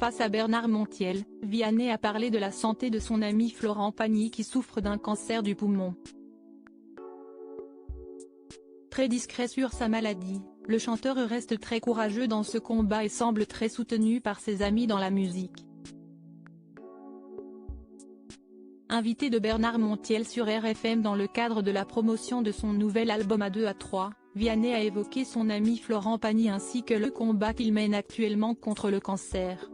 face à Bernard Montiel, Vianney a parlé de la santé de son ami Florent Pagny qui souffre d'un cancer du poumon. Très discret sur sa maladie, le chanteur reste très courageux dans ce combat et semble très soutenu par ses amis dans la musique. Invité de Bernard Montiel sur RFM dans le cadre de la promotion de son nouvel album À 2 à 3, Vianney a évoqué son ami Florent Pagny ainsi que le combat qu'il mène actuellement contre le cancer.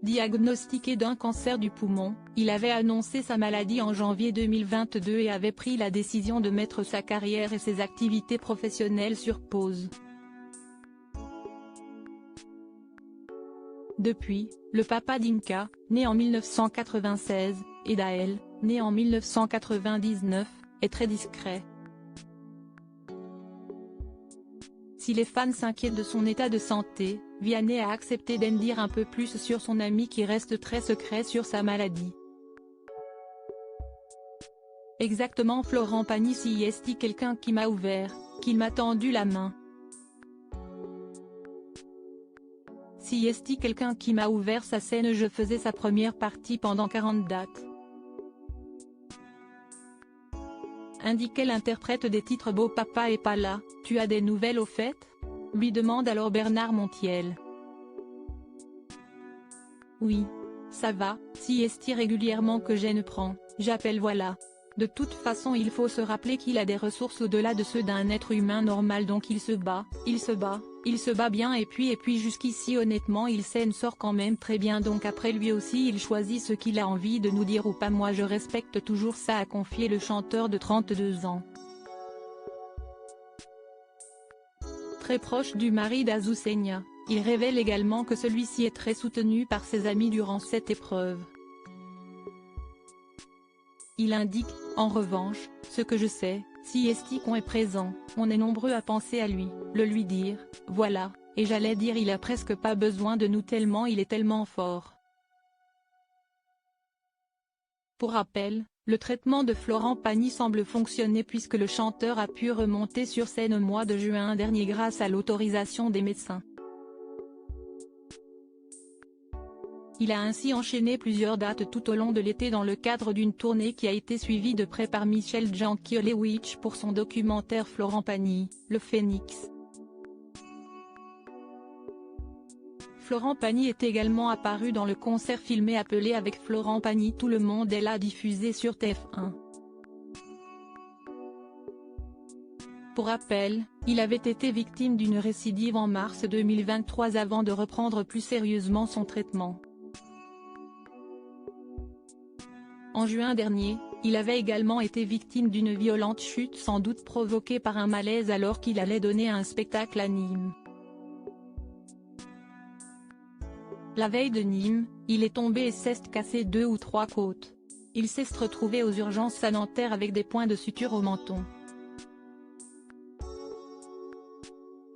Diagnostiqué d'un cancer du poumon, il avait annoncé sa maladie en janvier 2022 et avait pris la décision de mettre sa carrière et ses activités professionnelles sur pause. Depuis, le papa d'Inka, né en 1996, et d'Aël, né en 1999, est très discret. Si les fans s'inquiètent de son état de santé, Vianney a accepté d'en dire un peu plus sur son ami qui reste très secret sur sa maladie. Exactement, Florent Pagny, si est quelqu'un qui m'a ouvert, qui m'a tendu la main. Si est quelqu'un qui m'a ouvert sa scène, je faisais sa première partie pendant 40 dates. Indiquait l'interprète des titres Beau Papa est pas là, tu as des nouvelles au fait ? Lui demande alors Bernard Montiel. Oui. Ça va, si est régulièrement que je ne prends, j'appelle voilà. De toute façon il faut se rappeler qu'il a des ressources au-delà de ceux d'un être humain normal donc il se bat bien et puis jusqu'ici honnêtement il s'en sort quand même très bien donc après lui aussi il choisit ce qu'il a envie de nous dire ou pas moi je respecte toujours ça a confié le chanteur de 32 ans. Très proche du mari d'Azucena, il révèle également que celui-ci est très soutenu par ses amis durant cette épreuve. Il indique, en revanche, ce que je sais, si qu'on est présent, on est nombreux à penser à lui, le lui dire, voilà, et j'allais dire il a presque pas besoin de nous tellement il est tellement fort. Pour rappel, le traitement de Florent Pagny semble fonctionner puisque le chanteur a pu remonter sur scène au mois de juin dernier grâce à l'autorisation des médecins. Il a ainsi enchaîné plusieurs dates tout au long de l'été dans le cadre d'une tournée qui a été suivie de près par Michel Jankiewicz pour son documentaire Florent Pagny, Le Phénix. Florent Pagny est également apparu dans le concert filmé appelé Avec Florent Pagny Tout le monde est là diffusé sur TF1. Pour rappel, il avait été victime d'une récidive en mars 2023 avant de reprendre plus sérieusement son traitement. En juin dernier, il avait également été victime d'une violente chute sans doute provoquée par un malaise alors qu'il allait donner un spectacle à Nîmes. La veille de Nîmes, il est tombé et s'est cassé 2 ou 3 côtes. Il s'est retrouvé aux urgences sanitaires avec des points de suture au menton.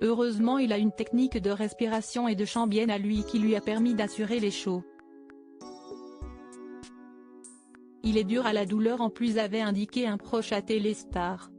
Heureusement il a une technique de respiration et de chant bien à lui qui lui a permis d'assurer les shows. Il est dur à la douleur en plus avait indiqué un proche à Téléstar.